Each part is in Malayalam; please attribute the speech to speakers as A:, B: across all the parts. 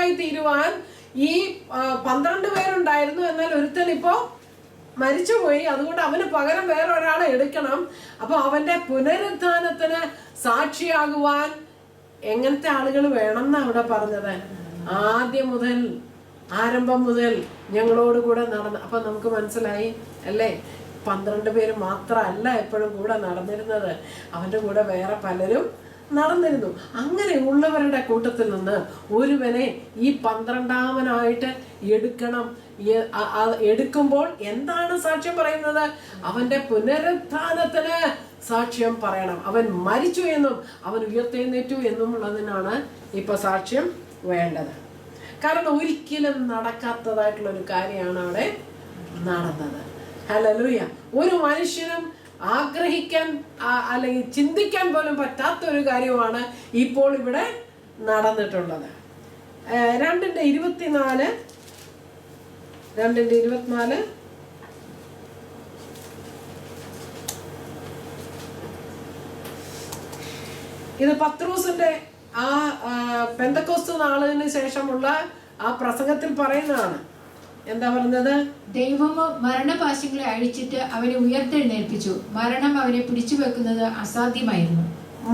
A: സാക്ഷിയായി തീരുവാൻ ഈ 12 പേരുണ്ടായിരുന്നു. എന്നാൽ ഒരുത്തൻ ഇപ്പോ മരിച്ചുപോയി. അതുകൊണ്ട് അവന് പകരം വേറെ ഒരാളെ എടുക്കണം. അപ്പൊ അവന്റെ പുനരുത്ഥാനത്തിന് സാക്ഷിയാകുവാൻ എങ്ങനത്തെ ആളുകൾ വേണം എന്നാ അവിടെ പറഞ്ഞത്? ആദ്യം മുതൽ, ആരംഭം മുതൽ ഞങ്ങളോട് കൂടെ നടന്ന്. അപ്പൊ നമുക്ക് മനസ്സിലായി അല്ലേ, 12 പേര് മാത്രമല്ല എപ്പോഴും കൂടെ നടന്നിരുന്നത്, അവന്റെ കൂടെ വേറെ പലരും നടന്നിരുന്നു. അങ്ങനെയുള്ളവരുടെ കൂട്ടത്തിൽ നിന്ന് ഒരുവനെ ഈ 12ാമനായിട്ട് എടുക്കണം. എടുക്കുമ്പോൾ എന്താണ് സാക്ഷ്യം പറയുന്നത്? അവന്റെ പുനരുത്ഥാനത്തിന് സാക്ഷ്യം പറയണം. അവൻ മരിച്ചു എന്നും അവൻ ഉയർത്തെഴുന്നേറ്റു എന്നുമുള്ളതിനാണ് ഇപ്പൊ സാക്ഷ്യം വേണ്ടത്. കാരണം ഒരിക്കലും നടക്കാത്തതായിട്ടുള്ള ഒരു കാര്യമാണ് അവിടെ നടന്നത്. ഹല്ലേലൂയ. ഒരു മനുഷ്യനും ആഗ്രഹിക്കാൻ അല്ലെങ്കിൽ ചിന്തിക്കാൻ പോലും പറ്റാത്ത ഒരു കാര്യമാണ് ഇപ്പോൾ ഇവിടെ നടന്നിട്ടുള്ളത്. 2:24 ഇത് പത്രോസിന്റെ ആ പെന്തക്കോസ്ത് നാളിന് ശേഷമുള്ള ആ പ്രസംഗത്തിൽ പറയുന്നതാണ്. എന്താ പറഞ്ഞത്?
B: ദൈവം മരണപാശങ്ങളെ അഴിച്ചിട്ട് അവനെ ഉയർത്തെഴുന്നേൽപ്പിച്ചു. മരണം അവനെ പിടിച്ചു വെക്കുന്നത് അസാധ്യമായിരുന്നു.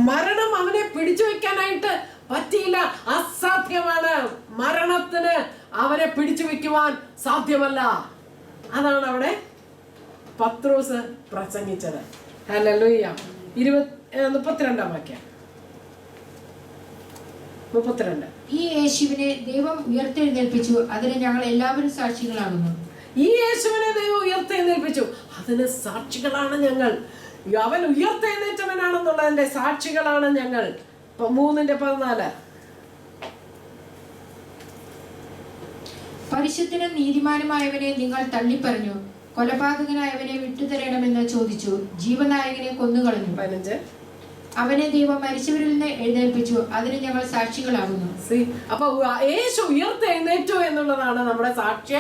A: മരണം അവനെ പിടിച്ചു വെക്കാനായിട്ട് പറ്റിയില്ല, അസാധ്യമാണ്. മരണത്തിന് അവനെ പിടിച്ചു വെക്കുവാൻ സാധ്യമല്ല. അതാണ് അവിടെ പത്രോസ് പ്രസംഗിച്ചത്. ഹല്ലേലൂയ. 32 വാക്യം. 32.
B: ഈ യേശുവിനെ ദൈവം ഉയർത്തെഴുന്നേൽപ്പിച്ചു, അതിന് ഞങ്ങൾ എല്ലാവരും സാക്ഷികളാകുന്നു.
A: ഈ യേശുവിനെ ദൈവം ഉയർത്തെഴുന്നേൽപ്പിച്ചു, അതിന് സാക്ഷികളാണ് ഞങ്ങൾ. അവൻ ഉയർത്തെഴുന്നേറ്റവനാണെന്നുള്ളതിന്റെ സാക്ഷികളാണ് ഞങ്ങൾ. 3:14.
B: പരിശുദ്ധനും നീതിമാനുമായവനെ നിങ്ങൾ തള്ളിപ്പറഞ്ഞു, കൊലപാതകനായവനെ വിട്ടുതരണമെന്ന് ചോദിച്ചു, ജീവനായകനെ കൊന്നുകളഞ്ഞു.
A: 15.
B: അവനെ ദൈവം മരിച്ചവരിൽ നിന്ന് എഴുന്നേൽപ്പിച്ചു, അതിന് ഞങ്ങൾ സാക്ഷികളാകുന്നു.
A: അപ്പൊ യേശു ഉയർത്തെഴുന്നേറ്റു എന്നുള്ളതാണ് നമ്മുടെ സാക്ഷ്യ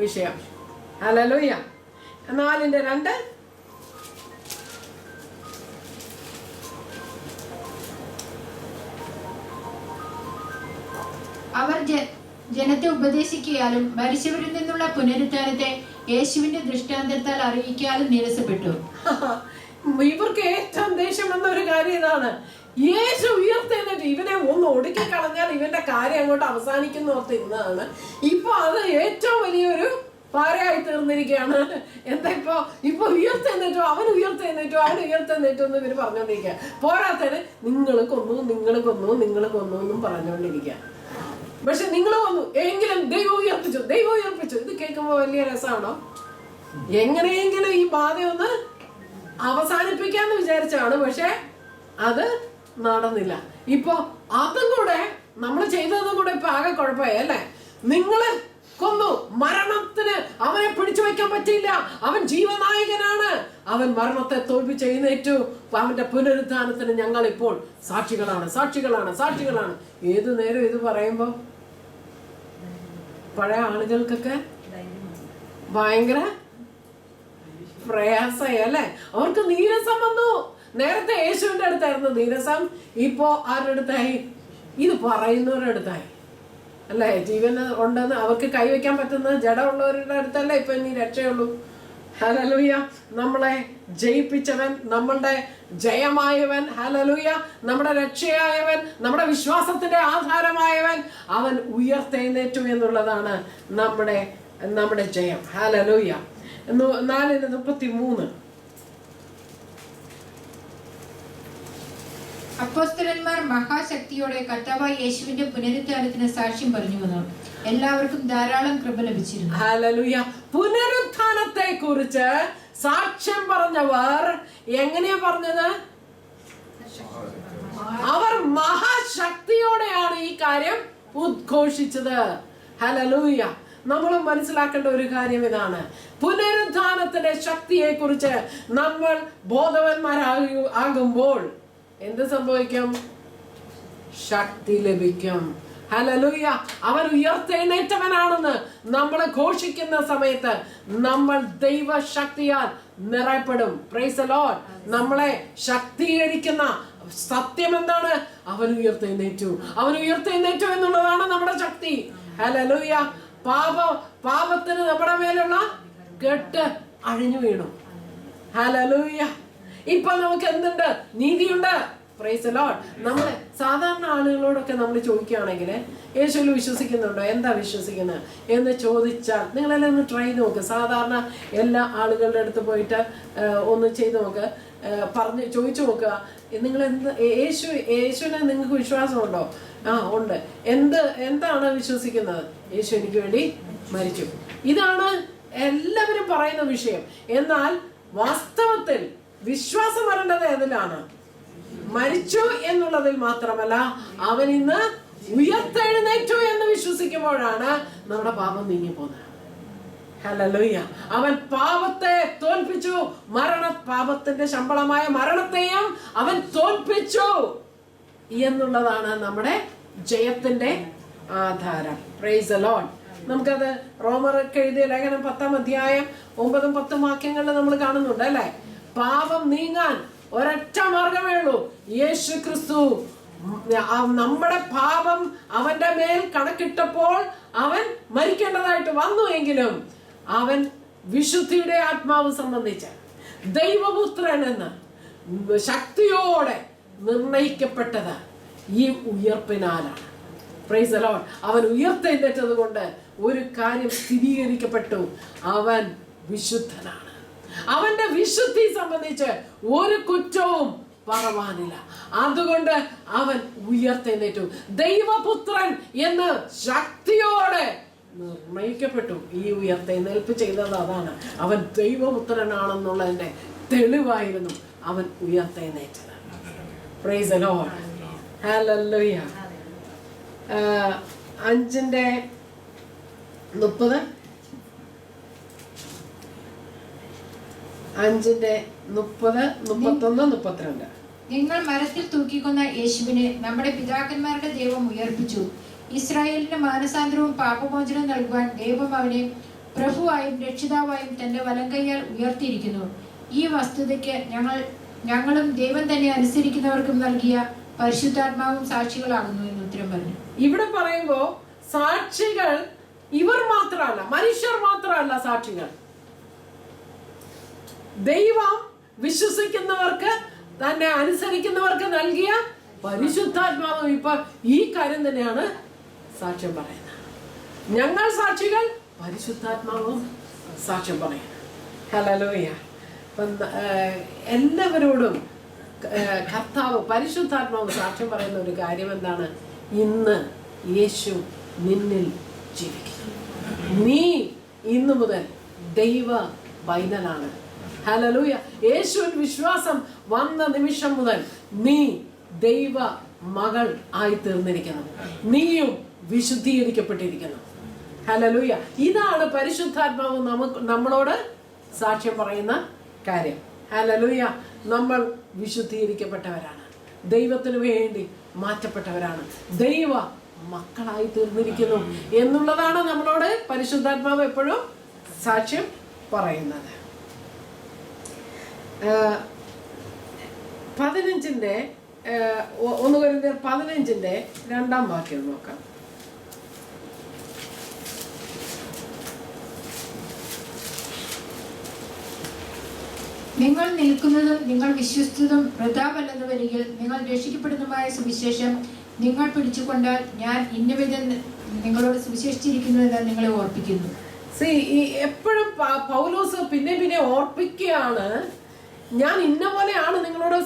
A: വിഷയം. ഹല്ലേലൂയ. 4:2.
B: അവർ ജനത്തെ ഉപദേശിക്കാലും മരിച്ചവരിൽ നിന്നുള്ള പുനരുത്ഥാനത്തെ യേശുവിന്റെ ദൃഷ്ടാന്തത്താൽ അറിയിക്കാനും നിരസപ്പെട്ടു.
A: ഇവർക്ക് ഏറ്റവും ദേഷ്യം വന്ന ഒരു കാര്യം ഇതാണ്. യേശു ഉയർത്തെഴുന്നേറ്റ് ഇവനെ ഒന്ന് ഒടുക്കി കളഞ്ഞാൽ ഇവന്റെ കാര്യം അങ്ങോട്ട് അവസാനിക്കുന്ന ഓർത്തിരുന്നതാണ്. ഇപ്പൊ അത് ഏറ്റവും വലിയൊരു പാരയായി തീർന്നിരിക്കുകയാണ്. എന്താ ഇപ്പൊ ഉയർത്തെഴുന്നേറ്റോ, അവൻ ഉയർത്തെഴുന്നേറ്റോ എന്ന് ഇവര് പറഞ്ഞോണ്ടിരിക്കുക. പോരാത്തന് നിങ്ങൾ കൊന്നു എന്നും പറഞ്ഞോണ്ടിരിക്കുക. പക്ഷെ നിങ്ങൾ കൊന്നു എങ്കിലും ദൈവം ഉയർപ്പിച്ചു. ഇത് കേൾക്കുമ്പോ വലിയ രസമാണോ? എങ്ങനെയെങ്കിലും ഈ ബാധയൊന്ന് അവസാനിപ്പിക്കാന്ന് വിചാരിച്ചാണ്, പക്ഷെ അത് നടന്നില്ല. ഇപ്പൊ അതും കൂടെ നമ്മൾ ചെയ്തതും കൂടെ ഇപ്പൊ ആകെ കുഴപ്പമായി അല്ലേ? നിങ്ങള് കൊന്നു, മരണത്തിന് അവനെ പിടിച്ചു വെക്കാൻ പറ്റില്ല. അവൻ ജീവനായകനാണ്. അവൻ മരണത്തെ തോൽപ്പിച്ച് എഴുന്നേറ്റു. അവന്റെ പുനരുത്ഥാനത്തിന് ഞങ്ങൾ ഇപ്പോൾ സാക്ഷികളാണ്. ഏതു നേരം ഇത് പറയുമ്പോ പഴയ ആളുകൾക്കൊക്കെ ഭയങ്കര പ്രയാസമായി അല്ലേ? അവർക്ക് നീരസം വന്നു. നേരത്തെ യേശുവിന്റെ അടുത്തായിരുന്നു നീരസം, ഇപ്പോ ആരുടെ അടുത്തായി? ഇത് പറയുന്നവരുടെ അടുത്തായി അല്ലേ? ജീവൻ ഉണ്ടെന്ന് അവർക്ക് കൈവയ്ക്കാൻ പറ്റുന്ന ജഡമുള്ളവരുടെ അടുത്തല്ലേ ഇപ്പൊ ഇനി രക്ഷയുള്ളൂ. ഹല്ലേലൂയ. നമ്മളെ ജയിപ്പിച്ചവൻ, നമ്മളുടെ ജയമായവൻ, ഹല്ലേലൂയ, നമ്മുടെ രക്ഷയായവൻ, നമ്മുടെ വിശ്വാസത്തിന്റെ ആധാരമായവൻ, അവൻ ഉയർത്തെഴുന്നേറ്റു എന്നുള്ളതാണ് നമ്മുടെ ജയം. ഹല്ലേലൂയ. 4:33.
B: അപ്പോസ്തലന്മാർ മഹാശക്തിയോടെ കർത്താവായ യേശുവിന്റെ പുനരുത്ഥാനത്തിന് സാക്ഷ്യം പറഞ്ഞു വന്നു. എല്ലാവർക്കും ധാരാളം കൃപ ലഭിച്ചിരുന്നു.
A: ഹല്ലേലൂയ. പുനരുത്ഥാനത്തെ കുറിച്ച് സാക്ഷ്യം പറഞ്ഞവർ എങ്ങനെയാ പറഞ്ഞത്? അവർ മഹാശക്തിയോടെയാണ് ഈ കാര്യം ഉദ്ഘോഷിച്ചത്. ഹല്ലേലൂയ. നമ്മൾ മനസ്സിലാക്കേണ്ട ഒരു കാര്യം ഇതാണ്. പുനരുത്ഥാനത്തിന്റെ ശക്തിയെ കുറിച്ച് നമ്മൾ ബോധവാന്മാരാകുമ്പോൾ എന്ത് സംഭവിക്കും? ശക്തി ലഭിക്കും. ഹല്ലേലൂയ. അവൻ ഉയർത്തെഴുന്നേറ്റവനാണെന്ന് നമ്മൾ ഘോഷിക്കുന്ന സമയത്ത് നമ്മൾ ദൈവശക്തിയാൽ നിറയപ്പെടും. Praise the lord. നമ്മളെ ശക്തീകരിക്കുന്ന സത്യം എന്താണ്? അവൻ ഉയർത്തെഴുന്നേറ്റു. അവൻ ഉയർത്തെഴുന്നേറ്റു എന്നുള്ളതാണ് നമ്മുടെ ശക്തി. ഹല്ലേലൂയ. പാപത്തിന് നമ്മുടെ മേലുള്ള കെട്ട് അഴിഞ്ഞു വീണു. ഹല്ലേലൂയ. ഇപ്പൊ നമുക്ക് എന്തുണ്ട്? നീതിയുണ്ട്. Praise the lord. നമ്മൾ സാധാരണ ആളുകളോടൊക്കെ നമ്മൾ ചോദിക്കുകയാണെങ്കിൽ യേശുവിൽ വിശ്വസിക്കുന്നുണ്ടോ, എന്താ വിശ്വസിക്കുന്നത് എന്ന് ചോദിച്ചാൽ നിങ്ങളെല്ലാം ഒന്ന് ട്രൈ നോക്ക്. സാധാരണ എല്ലാ ആളുകളുടെ അടുത്ത് പോയിട്ട് ഒന്ന് ചെയ്ത് നോക്ക്, ചോദിച്ചു നോക്കുക, നിങ്ങൾ യേശുവിനെ നിങ്ങൾക്ക് വിശ്വാസമുണ്ടോ? ഉണ്ട്. എന്താണ് വിശ്വസിക്കുന്നത്? യേശു എനിക്ക് വേണ്ടി മരിച്ചു. ഇതാണ് എല്ലാവരും പറയുന്ന വിഷയം. എന്നാൽ വാസ്തവത്തിൽ വിശ്വാസം വരേണ്ടത് ഏതിലാണ്? മരിച്ചു എന്നുള്ളതിൽ മാത്രമല്ല, അവൻ ഇന്ന് ഉയർത്തെഴുന്നേറ്റു എന്ന് വിശ്വസിക്കുമ്പോഴാണ് നമ്മുടെ പാപം നീങ്ങിപ്പോകുന്നത്. ഹല്ലേലൂയ. അവൻ പാപത്തെ തോൽപ്പിച്ചു. പാപത്തിന്റെ ശമ്പളമായ മരണത്തെയും അവൻ തോൽപ്പിച്ചു എന്നുള്ളതാണ് നമ്മുടെ ജയത്തിന്റെ ആധാരം. Price the Lord. നമുക്കത് റോമർക്ക് എഴുതിയ ലേഖനം 10-ാം അധ്യായം 9-10 വാക്യങ്ങളിൽ നമ്മൾ കാണുന്നുണ്ട് അല്ലെ. പാപം നീങ്ങാൻ ഒരൊറ്റ മാർഗമേ ഉള്ളൂ, യേശു ക്രിസ്തു. നമ്മുടെ പാപം അവന്റെ മേൽ കണക്കിട്ടപ്പോൾ അവൻ മരിക്കേണ്ടതായിട്ട് വന്നു എങ്കിലും അവൻ വിശുദ്ധിയുടെ ആത്മാവ് സംബന്ധിച്ച് ദൈവപുത്രൻ എന്ന് ശക്തിയോടെ നിർണയിക്കപ്പെട്ടത് ഈ ഉയർപ്പിനാലാണ്. Price the Lord. അവൻ ഉയർത്തെഴുന്നേറ്റത് കൊണ്ട് ഒരു കാര്യം സ്ഥിരീകരിക്കപ്പെട്ടു, അവൻ വിശുദ്ധനാണ്. അവന്റെ വിശുദ്ധി സംബന്ധിച്ച് ഒരു കുറ്റവും പറവാനില്ല. അതുകൊണ്ട് അവൻ ഉയർത്തെഴുന്നേറ്റു. ദൈവപുത്രൻ എന്ന് ശക്തിയോടെ നിർണയിക്കപ്പെട്ടു. ഈ ഉയർത്തെഴുന്നേൽപ്പ് ചെയ്തത് അതാണ്. അവൻ ദൈവപുത്രനാണെന്നുള്ളതിന്റെ തെളിവായിരുന്നു അവൻ ഉയർത്തെഴുന്നേറ്റത്. Praise the Lord. ഹല്ലേലൂയ. 5:30 5:30-31-32.
B: നിങ്ങൾ മരത്തിൽ തൂക്കിക്കൊന്ന യേശുവിനെ നമ്മുടെ പിതാക്കന്മാരുടെ ദൈവം ഉയർപ്പിച്ചു. ഇസ്രായേലിന് മാനസാന്തരവും പാപമോചനവും നൽകുവാൻ ദൈവം അവനെ പ്രഭുവായും രക്ഷിതാവായും തന്റെ വലങ്കയ്യാൽ ഉയർത്തിയിരിക്കുന്നു. ഈ വസ്തുതയ്ക്ക് ഞങ്ങളും ദൈവം തന്നെ അനുസരിക്കുന്നവർക്കും നൽകിയ പരിശുദ്ധാത്മാവും സാക്ഷികളാകുന്നു എന്ന് ഉത്തരം പറഞ്ഞു.
A: ഇവിടെ പറയുമ്പോ സാക്ഷികൾ ഇവർ മാത്രമല്ല, മനുഷ്യർ മാത്രമല്ല സാക്ഷികൾ. ദൈവം വിശ്വസിക്കുന്നവർക്ക്, തന്നെ അനുസരിക്കുന്നവർക്ക് നൽകിയ പരിശുദ്ധാത്മാവും ഇപ്പൊ ഈ കാര്യം തന്നെയാണ് സാക്ഷ്യം പറയുന്നത്. ഞങ്ങൾ സാക്ഷികൾ, പരിശുദ്ധാത്മാവും സാക്ഷ്യം പറയുന്നത്. ഹല്ലേലൂയ. എല്ലാവരോടും കർത്താവ് പരിശുദ്ധാത്മാവ് സാക്ഷ്യം പറയുന്ന ഒരു കാര്യം എന്താണ്? ഇന്ന് യേശു നിന്നിൽ ജീവിക്കുന്നു. നീ ഇന്നു മുതൽ ദൈവ പൈതലാണ്. ഹല്ലേലൂയ. യേശുവിൽ വിശ്വാസം വന്ന നിമിഷം മുതൽ നീ ദൈവ മകൾ ആയി തീർന്നിരിക്കുന്നു. നീയും വിശുദ്ധീകരിക്കപ്പെട്ടിരിക്കുന്നു. ഹല്ലേലൂയ. ഇതാണ് പരിശുദ്ധാത്മാവ് നമ്മളോട് സാക്ഷ്യം പറയുന്ന കാര്യം. ഹല്ലേലൂയ. നമ്മൾ വിശുദ്ധീകരിക്കപ്പെട്ടവരാണ്, ദൈവത്തിന് വേണ്ടി മാറ്റപ്പെട്ടവരാണ്, ദൈവ മക്കളായി തീർന്നിരിക്കുന്നു എന്നുള്ളതാണ് നമ്മളോട് പരിശുദ്ധാത്മാവ് എപ്പോഴും സാക്ഷ്യം പറയുന്നത്. 15-ന്റെ 1 കൊരിന്ത്യർ 15-ന്റെ 2-ാം വാക്യം നോക്കാം.
B: നിങ്ങൾ നിൽക്കുന്നതും നിങ്ങൾ വിശ്വസിച്ചതും വൃഥാവല്ലെന്ന് വരികിൽ നിങ്ങൾ രക്ഷിക്കപ്പെടുന്നതുമായ സുവിശേഷം നിങ്ങൾ പിടിച്ചുകൊണ്ടാൽ ഞാൻ ഇന്നവിധം നിങ്ങളോട് സുവിശേഷിച്ചിരിക്കുന്നുവെന്ന് നിങ്ങളെ ഓർപ്പിക്കുന്നു.
A: എപ്പോഴും പൗലോസ് പിന്നെ ഓർപ്പിക്കുകയാണ്, ഞാൻ ഇന്ന പോലെയാണ് നിങ്ങളോട്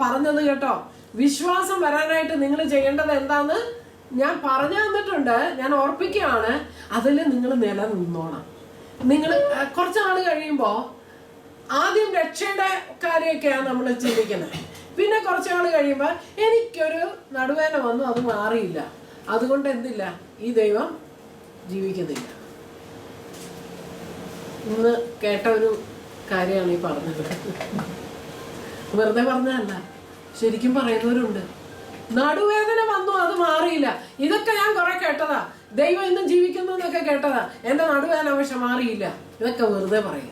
A: പറഞ്ഞത് കേട്ടോ. വിശ്വാസം വരാനായിട്ട് നിങ്ങൾ ചെയ്യേണ്ടത് എന്താന്ന് ഞാൻ പറഞ്ഞു തന്നിട്ടുണ്ട്, ഞാൻ ഓർപ്പിക്കുകയാണ്. അതിൽ നിങ്ങൾ നിലനിന്നോണം. നിങ്ങൾ കുറച്ചാൾ കഴിയുമ്പോൾ ആദ്യം രക്ഷയുടെ കാര്യമൊക്കെയാണ് നമ്മൾ ചിന്തിക്കുന്നത്. പിന്നെ കുറച്ചാൾ കഴിയുമ്പോൾ എനിക്കൊരു നടുവേദന വന്നു, അത് മാറിയില്ല, അതുകൊണ്ട് എന്തില്ല, ഈ ദൈവം ജീവിക്കുന്നില്ല. ഇന്ന് കേട്ട ഒരു കാര്യമാണ് ഈ പറഞ്ഞത്. വെറുതെ പറഞ്ഞതല്ല, ശരിക്കും പറയുന്നവരുണ്ട്. നടുവേദന വന്നു, അത് മാറിയില്ല. ഇതൊക്കെ ഞാൻ കുറെ കേട്ടതാ. ദൈവം ഇന്നും ജീവിക്കുന്നു എന്നൊക്കെ കേട്ടതാ. എന്റെ നടുവേദന പക്ഷെ മാറിയില്ല. ഇതൊക്കെ വെറുതെ പറയുക.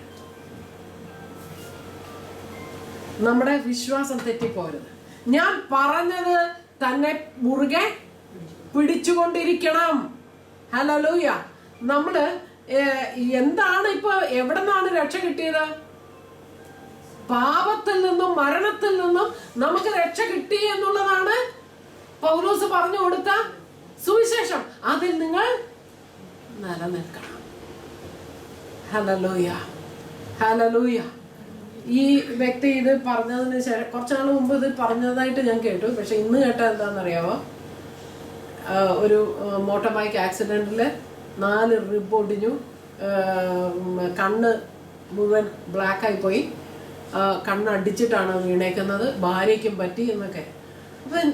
A: നമ്മുടെ വിശ്വാസം തെറ്റിപ്പോരുത്. ഞാൻ പറഞ്ഞത് തന്നെ മുറുകെ പിടിച്ചുകൊണ്ടിരിക്കണം. ഹല്ലേലൂയ. നമ്മള് എന്താണ് ഇപ്പൊ എവിടെ നിന്നാണ് രക്ഷ കിട്ടിയത്? പാപത്തിൽ നിന്നും മരണത്തിൽ നിന്നും നമുക്ക് രക്ഷ കിട്ടി എന്നുള്ളതാണ് പൗലോസ് പറഞ്ഞു കൊടുത്ത സുവിശേഷം. അതിൽ നിങ്ങൾ നിലനിൽക്കണം. Hallelujah, hallelujah. ഈ വ്യക്തി ഇത് പറഞ്ഞതിന് ശേഷം കുറച്ചു നാൾ മുമ്പ് ഇത് പറഞ്ഞതായിട്ട് ഞാൻ കേട്ടു. പക്ഷെ ഇന്ന് കേട്ടത് എന്താണെന്നറിയാമോ? ഒരു മോട്ടോർ ബൈക്ക് ആക്സിഡന്റില് 4 റിബ് ഒടിഞ്ഞു, കണ്ണ് മുഴുവൻ ബ്ലാക്കായി പോയി, കണ്ണടിച്ചിട്ടാണ് വീണേക്കുന്നത്, ഭാര്യയ്ക്കും പറ്റി എന്നൊക്കെ. അപ്പം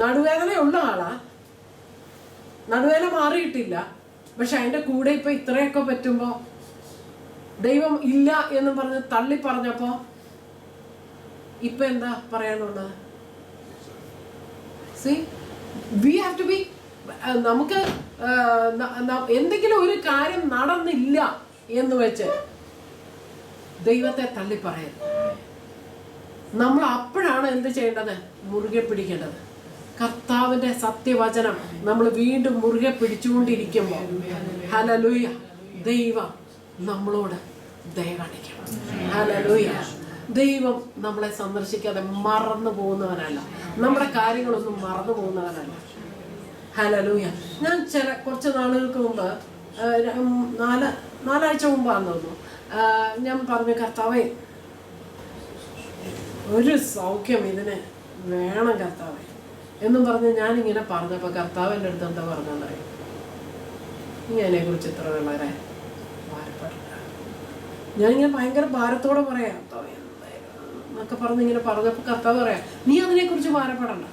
A: നടുവേദന ഉള്ള ആളാ, നടുവേദന മാറിയിട്ടില്ല. പക്ഷെ അതിൻ്റെ കൂടെ ഇപ്പം ഇത്രയൊക്കെ പറ്റുമ്പോൾ ദൈവം ഇല്ല എന്ന് പറഞ്ഞ് തള്ളി പറഞ്ഞപ്പോൾ ഇപ്പം എന്താ പറയാനുള്ളത്? See, we have to be, നമുക്ക് എന്തെങ്കിലും ഒരു കാര്യം നടന്നില്ല എന്ന് വെച്ച് ദൈവത്തെ തള്ളി പറയരുത്. നമ്മൾ അപ്പോഴാണ് എന്ത് ചെയ്യേണ്ടത്? മുറുകെ പിടിക്കേണ്ടത്. കർത്താവിന്റെ സത്യവചനം നമ്മൾ വീണ്ടും മുറുകെ പിടിച്ചുകൊണ്ടിരിക്കുമ്പോൾ ഹല്ലേലൂയ, ദൈവം നമ്മളോട് ദയ കാണിക്കണം. ഹല്ലേലൂയ. ദൈവം നമ്മളെ സന്ദർശിക്കാതെ മറന്നു പോകുന്നവനല്ല, നമ്മുടെ കാര്യങ്ങളൊന്നും മറന്നു പോകുന്നവനല്ല. ഹല്ലേലൂയ. ഞാൻ കുറച്ച് നാളുകൾക്ക് മുമ്പ്, 4 ആഴ്ച മുമ്പാന്ന് തോന്നുന്നു, ഞാൻ പറഞ്ഞു, കർത്താവേ ഒരു സൗഖ്യം ഇതിന് വേണം കർത്താവേ എന്നും പറഞ്ഞ് ഞാനിങ്ങനെ പറഞ്ഞപ്പോൾ കർത്താവ് എൻ്റെ അടുത്ത് എന്താ പറഞ്ഞെന്നറിയാം? നീ അതിനെക്കുറിച്ച് ഇത്ര വളരെ ഭാരപ്പെടണ്ട. ഞാനിങ്ങനെ ഭയങ്കര ഭാരത്തോടെ പറയാം കർത്താവേ എന്നൊക്കെ പറഞ്ഞിങ്ങനെ പറഞ്ഞപ്പോൾ കർത്താവ് പറയാം, നീ അതിനെക്കുറിച്ച് ഭാരപ്പെടണ്ട,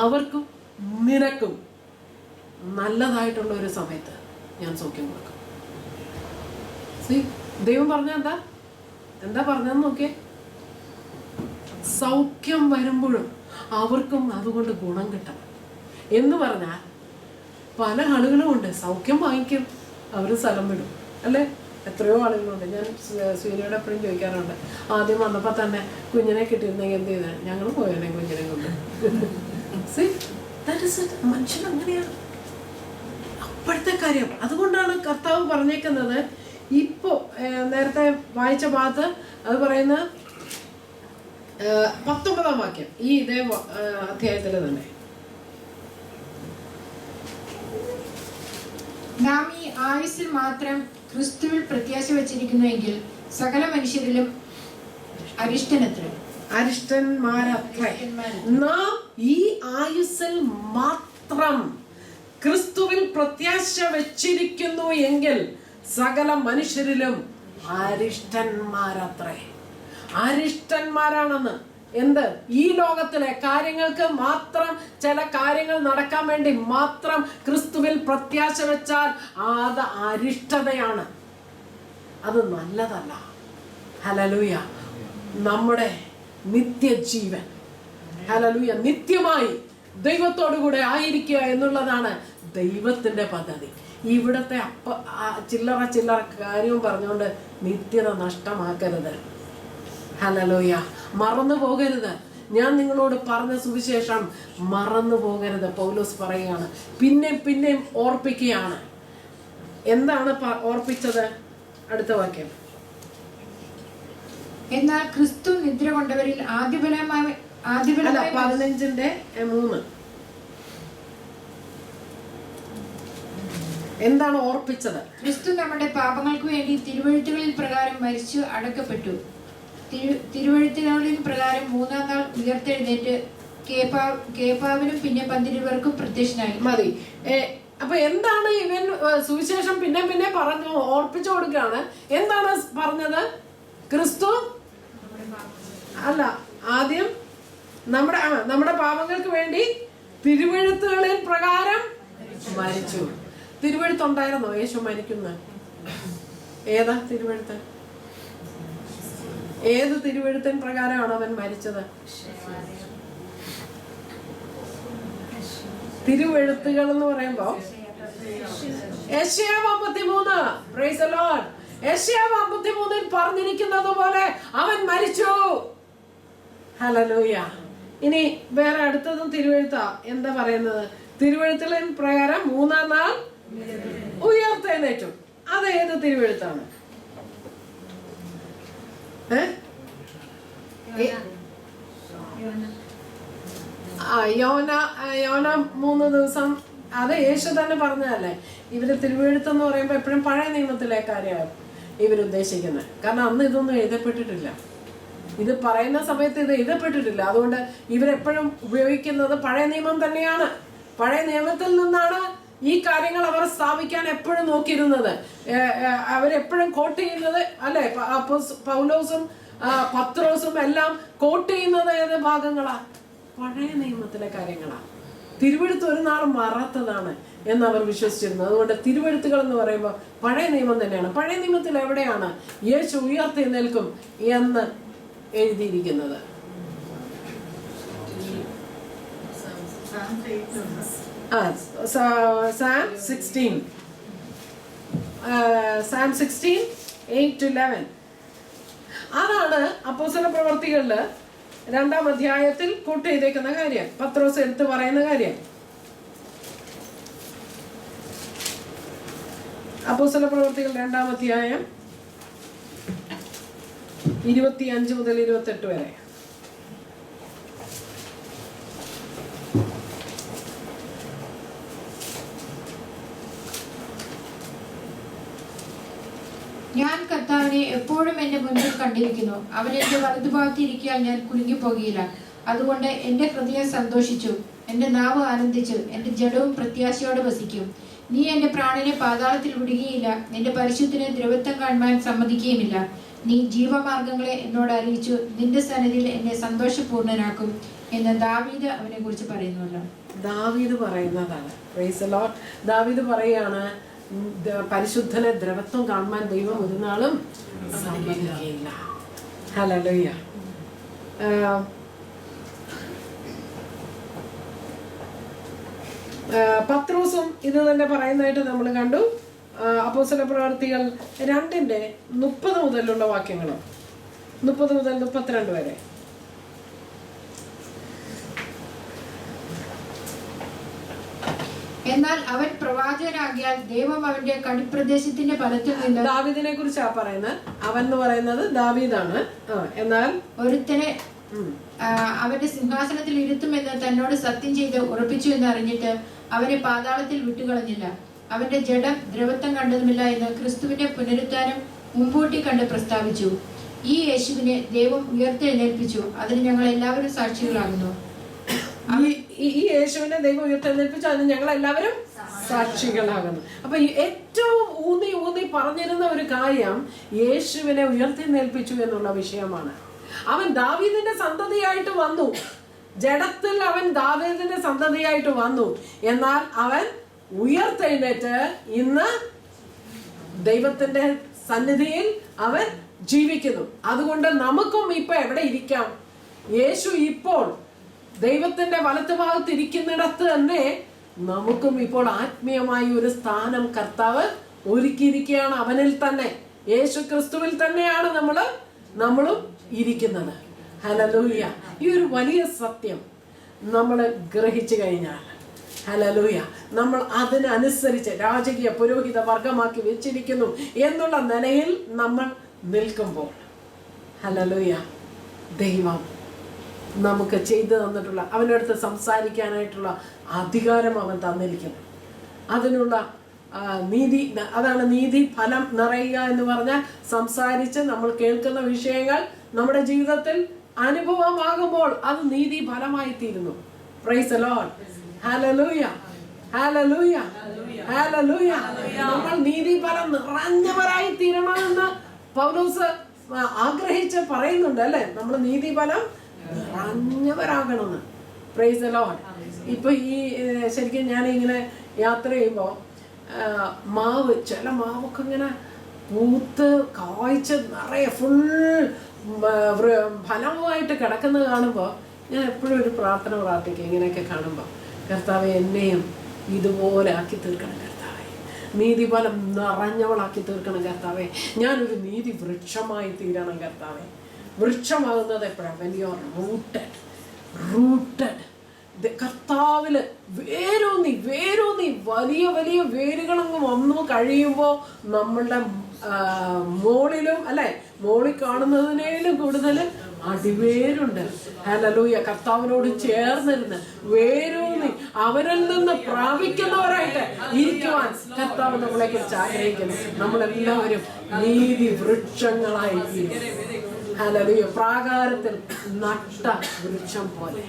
A: അവർക്കും നിനക്കും നല്ലതായിട്ടുള്ള ഒരു സമയത്ത് ഞാൻ സൗഖ്യം കൊടുക്കും. ദൈവം പറഞ്ഞ എന്താ പറഞ്ഞതെന്ന് നോക്കിയേ? സൗഖ്യം വരുമ്പോഴും അവർക്കും അതുകൊണ്ട് ഗുണം കിട്ടണം എന്ന് പറഞ്ഞാൽ പല ആളുകളും ഉണ്ട്, സൗഖ്യം വാങ്ങിക്കും, അവർ സ്ഥലം വിടും, അല്ലേ? എത്രയോ ആളുകളുണ്ട്. ഞാൻ സൂര്യയോട് എപ്പോഴും ചോദിക്കാറുണ്ട്, ആദ്യം വന്നപ്പോൾ തന്നെ കുഞ്ഞിനെ കിട്ടിയിരുന്നെങ്കിൽ എന്ത് ചെയ്താൽ ഞങ്ങൾ പോയേനെ കുഞ്ഞിനെ കൊണ്ട്. മനുഷ്യൻ അങ്ങനെയാണ് അപ്പോഴത്തെ കാര്യം. അതുകൊണ്ടാണ് കർത്താവ് പറഞ്ഞേക്കുന്നത്. ഇപ്പോ നേരത്തെ വായിച്ച ഭാഗത്ത് അത് പറയുന്ന 19-ാം വാക്യം ഈ ഇതേ അധ്യായത്തിൽ തന്നെ,
B: നാം ഈ ആയുസ്സിൽ മാത്രം ക്രിസ്തുവിൽ പ്രത്യാശ വച്ചിരിക്കുന്നുവെങ്കിൽ സകല മനുഷ്യരിലും അരിഷ്ടനത്രേ.
A: നാം ഈ ആയുസ്സിൽ മാത്രം ക്രിസ്തുവിൽ പ്രത്യാശ വെച്ചിരിക്കുന്നു എങ്കിൽ സകല മനുഷ്യരിലും അരിഷ്ടന്മാരത്രേ. അരിഷ്ടന്മാരാണെന്ന്. എന്ത്? ഈ ലോകത്തിലെ കാര്യങ്ങൾക്ക് മാത്രം, ചില കാര്യങ്ങൾ നടക്കാൻ വേണ്ടി മാത്രം ക്രിസ്തുവിൽ പ്രത്യാശ വെച്ചാൽ അത് അരിഷ്ടതയാണ്, അത് നല്ലതല്ല. ഹല്ലേലൂയ. നമ്മുടെ നിത്യജീവൻ, ഹല്ലേലൂയ, നിത്യമായി ദൈവത്തോടു കൂടെ ആയിരിക്കുക എന്നുള്ളതാണ് ദൈവത്തിന്റെ പദ്ധതി. ഇവിടത്തെ ചില്ലറ കാര്യവും പറഞ്ഞുകൊണ്ട് നിത്യത നഷ്ടമാക്കരുത്. ഹല്ലേലൂയ. മറന്നു പോകരുത്. ഞാൻ നിങ്ങളോട് പറഞ്ഞ സുവിശേഷം മറന്നു പോകരുത്. പൗലോസ് പറയുകയാണ്, പിന്നെയും ഓർപ്പിക്കുകയാണ്. എന്താണ് ഓർപ്പിച്ചത്? അടുത്ത വാക്യം,
B: എന്നാൽ ക്രിസ്തു നിദ്ര കൊണ്ടവരിൽ ആദ്യഫലമായി
A: 15:3 എന്താണ് ഓർപ്പിച്ചത്?
B: ക്രിസ്തു നമ്മുടെ പാപങ്ങൾക്ക് വേണ്ടി തിരുവെഴുത്തുകളിൽ പ്രകാരം മരിച്ചു അടക്കപ്പെട്ടു. തിരുവെഴുത്തുകളിൽ പ്രകാരം 3-ാം നാൾ ഉയർത്തെഴുന്നേറ്റ് കേപ്പാവിനും പിന്നെ 12 പേർക്കും പ്രത്യക്ഷനായി.
A: മതി. അപ്പൊ എന്താണ് ഇവൻ സുവിശേഷം പിന്നെ പറഞ്ഞു ഓർപ്പിച്ചു കൊടുക്കുകയാണ്. എന്താണ് പറഞ്ഞത്? ക്രിസ്തു അല്ല, ആദ്യം നമ്മുടെ പാപങ്ങൾക്ക് വേണ്ടി തിരുവെഴുത്തുകളിൽ പ്രകാരം മരിച്ചു. തിരുവെഴുത്തുണ്ടായിരുന്നോ യേശു മരിക്കുന്ന? ഏതാ തിരുവെഴുത്ത്? ഏത് തിരുവെഴുത്തിൻ പ്രകാരമാണ് അവൻ മരിച്ചത്? തിരുവെഴുത്തുകൾ എന്ന് പറയുമ്പോ യെശയ്യാ 53, പ്രൈസ് ദി ലോർഡ്. യെശയ്യാവ് 53 പറഞ്ഞിരിക്കുന്നത് പോലെ അവൻ മരിച്ചു. ഹല്ലേലൂയ. ഇനി വേറെ അടുത്തതും തിരുവെഴുത്താ. എന്താ പറയുന്നത്? തിരുവെഴുത്തിലെ പ്രകാരം 3-ാം നാൾ ഉയർത്തെഴുന്നേറ്റു. അത് ഏത് തിരുവെഴുത്താണ്? യോന 3 ദിവസം. അത് യേശു തന്നെ പറഞ്ഞതല്ലേ. ഇവര് തിരുവെഴുത്തെന്ന് പറയുമ്പോ എപ്പോഴും പഴയ നിയമത്തിലെ കാര്യമാണ് ഇവരുദ്ദേശിക്കുന്നത്. കാരണം അന്ന് ഇതൊന്നും എഴുതപ്പെട്ടിട്ടില്ല. ഇത് പറയുന്ന സമയത്ത് ഇത് എഴുതപ്പെട്ടിട്ടില്ല. അതുകൊണ്ട് ഇവരെപ്പോഴും ഉപയോഗിക്കുന്നത് പഴയ നിയമം തന്നെയാണ്. പഴയ നിയമത്തിൽ നിന്നാണ് ഈ കാര്യങ്ങൾ അവർ സ്ഥാപിക്കാൻ എപ്പോഴും നോക്കിയിരുന്നത്. അവരെപ്പോഴും കോട്ട് ചെയ്യുന്നത് അല്ലെ, പൗലോസും പത്രോസും എല്ലാം കോട്ട് ചെയ്യുന്നത് ഏത് ഭാഗങ്ങളാ? പഴയ നിയമത്തിലെ കാര്യങ്ങളാ. തിരുവെഴുത്ത് ഒരു നാളും മാറാത്തതാണ് എന്ന് അവർ വിശ്വസിച്ചിരുന്നു. അതുകൊണ്ട് തിരുവെഴുത്തുകൾ എന്ന് പറയുമ്പോൾ പഴയ നിയമം തന്നെയാണ്. പഴയ നിയമത്തിൽ എവിടെയാണ് യേശു ഉയർത്തെഴുന്നേൽക്കും എന്ന് എഴുതിയിരിക്കുന്നത്? Psalm 16, Psalm 16:8-11. അതാണ് അപ്പോസ്തല പ്രവർത്തികളില് 2-ാം അധ്യായത്തിൽ കൂട്ട് ചെയ്തേക്കുന്ന കാര്യം, പത്രോസ് എടുത്ത് പറയുന്ന കാര്യം. അപ്പോസ്തല പ്രവർത്തികൾ 2-ാം അധ്യായം 25 മുതൽ 28 വരെ.
B: ഞാൻ കർത്താവിനെ എപ്പോഴും എന്റെ മുൻപിൽ കണ്ടിരിക്കുന്നു. അവൻ എന്റെ വലതുഭാഗത്തിരിക്കാൻ ഞാൻ കുലുങ്ങിപ്പോകിയില്ല. അതുകൊണ്ട് എന്റെ ഹൃദയം സന്തോഷിച്ചു, എന്റെ നാവ് ആനന്ദിച്ചു, എന്റെ ജഡവും പ്രത്യാശയോടെ വസിക്കും. നീ എന്റെ പ്രാണനെ പാതാളത്തിൽ വിടുകയില്ല, നിന്റെ പരിശുദ്ധനെ ദ്രവത്വം കാണുവാൻ സമ്മതിക്കുകയുമില്ല. നീ ജീവമാർഗങ്ങളെ എന്നോട് അറിയിച്ചു, നിന്റെ സന്നിധിയിൽ എന്നെ സന്തോഷപൂർണനാക്കും എന്ന് ദാവീദ് അവനെ കുറിച്ച് പറയുന്നുവല്ലോ.
A: ദാവീദ് പറയുന്നതാണ്. Price the Lord. ദാവീദ് പറയാണ്, പരിശുദ്ധനെ ദ്രവത്വം കാണുവാൻ ദൈവം ഒരു നാളും സമ്മതിക്കുകയില്ല. ഹല്ലേലൂയ. പത്രോസും ഇത് തന്നെ പറയുന്നതായിട്ട് നമ്മൾ കണ്ടു. അപ്പോസ്തല പ്രവർത്തികൾ 2:30 മുതലുള്ള വാക്യങ്ങളും 30 മുതൽ 32 വരെ.
B: എന്നാൽ അവൻ പ്രവാചകനാകിയാൽ ദൈവം അവന്റെ കടിപ്രദേശത്തിന്റെ ഫലത്തിൽ നിന്ന്,
A: ദാവീദിനെ കുറിച്ചാ പറയുന്നത്. അവൻ എന്ന് പറയുന്നത് ദാവീദാണ്. എന്നാൽ
B: ഒരുത്തനെ അവന്റെ സിംഹാസനത്തിൽ ഇരുത്തുമെന്ന് തന്നോട് സത്യം ചെയ്ത് ഉറപ്പിച്ചു എന്ന് അറിഞ്ഞിട്ട് അവനെ പാതാളത്തിൽ വിട്ടുകളഞ്ഞില്ല. അവന്റെ ജഡം ദ്രവത്വം കണ്ടതുമില്ല എന്ന് ക്രിസ്തുവിന്റെ പുനരുത്ഥാനം മുൻകൂട്ടി കണ്ട് പ്രസ്താവിച്ചു. ഈ യേശുവിനെ ദൈവം ഉയർത്തെഴുന്നേൽപ്പിച്ചു, അതിന് ഞങ്ങൾ എല്ലാവരും സാക്ഷികളാകുന്നു.
A: ഈ യേശുവിനെ ദൈവം ഉയർത്തെഴുന്നേൽപ്പിച്ചു, അതിന് ഞങ്ങൾ എല്ലാവരും സാക്ഷികളാകുന്നു. അപ്പൊ ഏറ്റവും ഊന്നി പറഞ്ഞിരുന്ന ഒരു കാര്യം യേശുവിനെ ഉയർത്തെഴുന്നേൽപ്പിച്ചു എന്നുള്ള വിഷയമാണ്. അവൻ ദാവീദിന്റെ സന്തതിയായിട്ട് വന്നു, ജഡത്തിൽ അവൻ ദാവീദിന്റെ സന്തതിയായിട്ട് വന്നു. എന്നാൽ അവൻ ഉയർത്തെഴുന്നേറ്റ് ഇന്ന് ദൈവത്തിന്റെ സന്നിധിയിൽ അവൻ ജീവിക്കുന്നു. അതുകൊണ്ട് നമുക്കും ഇപ്പൊ എവിടെ ഇരിക്കാം? യേശു ഇപ്പോൾ ദൈവത്തിന്റെ വലത്തുഭാഗത്ത് ഇരിക്കുന്നിടത്ത് തന്നെ നമുക്കും ഇപ്പോൾ ആത്മീയമായി ഒരു സ്ഥാനം കർത്താവ് ഒരുക്കിയിരിക്കുകയാണ്. അവനിൽ തന്നെ, യേശു ക്രിസ്തുവിൽ തന്നെയാണ് നമ്മളും ഇരിക്കുന്നത്. ഹല്ലേലൂയ. ഈ ഒരു വലിയ സത്യം നമ്മൾ ഗ്രഹിച്ചു കഴിഞ്ഞാൽ, ഹല്ലേലൂയ, നമ്മൾ അതിനനുസരിച്ച് രാജകീയ പുരോഹിത വർഗമാക്കി വെച്ചിരിക്കുന്നു എന്നുള്ള നിലയിൽ നമ്മൾ നിൽക്കുമ്പോൾ, ഹല്ലേലൂയ, ദൈവം നമുക്ക് ചെയ്തു തന്നിട്ടുള്ള, അവൻ്റെ അടുത്ത് സംസാരിക്കാനായിട്ടുള്ള അധികാരം അവൻ തന്നിരിക്കുന്നു. അതിനുള്ള നീതി, അതാണ് നീതി ഫലം നിറയുക എന്ന് പറഞ്ഞാൽ, സംസാരിച്ച് നമ്മൾ കേൾക്കുന്ന വിഷയങ്ങൾ നമ്മുടെ ജീവിതത്തിൽ അനുഭവമാകുമ്പോൾ അത് നീതി ഫലമായി തീരുന്നു. Price the Lord. Hallelujah, hallelujah, hallelujah. നമ്മൾ നീതി ഫലം നിറഞ്ഞവരായി തീരണമെന്ന് പൗലോസ് ആഗ്രഹിച്ച് പറയുന്നുണ്ട് അല്ലെ. നമ്മൾ നീതി ഫലം നിറഞ്ഞവരാകണമെന്ന്. Price the Lord. ഇപ്പൊ ഈ ശരിക്കും ഞാൻ ഇങ്ങനെ യാത്ര ചെയ്യുമ്പോൾ ചില മാവൊക്കെ ഇങ്ങനെ പൂത്ത് കായ്ച്ച് നിറയെ ഫുൾ ഫലമായിട്ട് കിടക്കുന്നത് കാണുമ്പോൾ ഞാൻ എപ്പോഴും ഒരു പ്രാർത്ഥിക്കും. ഇങ്ങനെയൊക്കെ കാണുമ്പോൾ, കർത്താവെ എന്നെയും ഇതുപോലെ ആക്കി തീർക്കണം കർത്താവെ. നീതിഫലം നിറഞ്ഞവളാക്കി തീർക്കണം കർത്താവേ. ഞാനൊരു നീതി വൃക്ഷമായി തീരണം കർത്താവേ. വൃക്ഷമാകുന്നത് എപ്പോഴാണ്? when you are rooted കർത്താവില് വേരൂന്നി വലിയ വലിയ വേരുകളങ്ങ് വന്നു കഴിയുമ്പോൾ നമ്മളുടെ മോളിലും അല്ലെ, മോളിൽ കാണുന്നതിനേലും കൂടുതൽ അടിവേരുണ്ട്. ഹല്ലേലൂയ. കർത്താവിനോട് ചേർന്നിരുന്ന് വേരൂന്നി അവരിൽ നിന്ന് പ്രാപിക്കുന്നവരായിട്ട് ഇരിക്കുവാൻ കർത്താവ് നമ്മളെ കുറിച്ച് ആഗ്രഹിക്കുന്നു. നമ്മളെല്ലാവരും നീതി വൃക്ഷങ്ങളായി തീരും. ഹല്ലേലൂയ. പ്രാകാരത്തിൽ നട്ട വൃക്ഷം പോലെ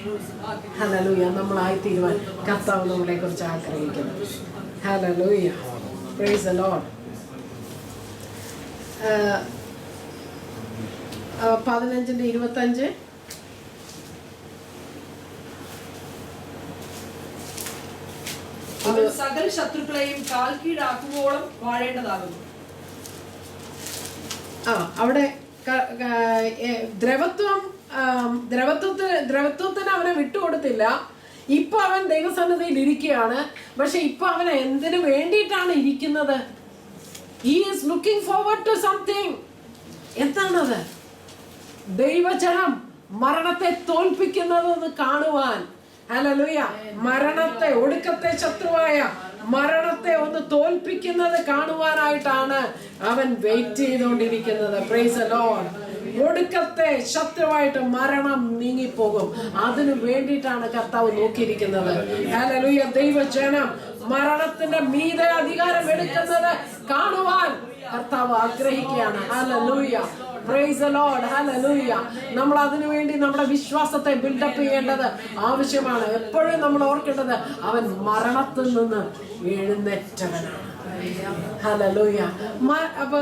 A: ഹല്ലേലൂയ നമ്മളായി തീരുവാൻ കർത്താവ് നമ്മളെ കുറിച്ച് ആഗ്രഹിക്കുന്നു. ഹല്ലേലൂയ. Praise the Lord. 15:25
C: അവൻ സകല ശത്രുക്കളെയും കാൽ കീഴാക്കുവോളം വാഴേണ്ടതാകുന്നു.
A: അവിടെ ദ്രവത്വത്തിന് അവനെ വിട്ടുകൊടുത്തില്ല. ഇപ്പൊ അവൻ ദൈവസന്നിധിയിൽ ഇരിക്കുകയാണ്. പക്ഷെ ഇപ്പൊ അവൻ എന്തിനു വേണ്ടിയിട്ടാണ് ഇരിക്കുന്നത്? He is looking forward to something. എന്താണത്? ദൈവജനം മരണത്തെ തോൽപ്പിക്കുന്നതെന്ന് കാണുവാൻ. ഹല്ലേലൂയ. മരണത്തെ, ഒടുക്കത്തെ ശത്രുവായ മരണത്തെ ഒന്ന് തോൽപ്പിക്കുന്നത് കാണുവാനായിട്ടാണ് അവൻ വെയിറ്റ് ചെയ്തുകൊണ്ടിരിക്കുന്നത്. Price the Lord. ഒടുക്കത്തെ ശത്രുവായിട്ട് മരണം നീങ്ങിപ്പോകും. അതിനു വേണ്ടിയിട്ടാണ് കർത്താവ് നോക്കിയിരിക്കുന്നത്. ഹല്ലേലൂയ. ദൈവജനം മരണത്തിന്റെ മീതെ അധികാരം എടുക്കുന്നത് കാണുവാൻ കർത്താവ് ആഗ്രഹിക്കുകയാണ്. Hallelujah. Praise the Lord. Hallelujah. നമ്മൾ അതിനു വേണ്ടി നമ്മുടെ വിശ്വാസത്തെ ബിൽഡപ്പ് ചെയ്യേണ്ടത് ആവശ്യമാണ്. എപ്പോഴും നമ്മൾ ഓർക്കേണ്ടത് അവൻ മരണത്തിൽ നിന്ന് എഴുന്നേറ്റവനാണ്. ഹല്ലേലൂയ. അപ്പൊ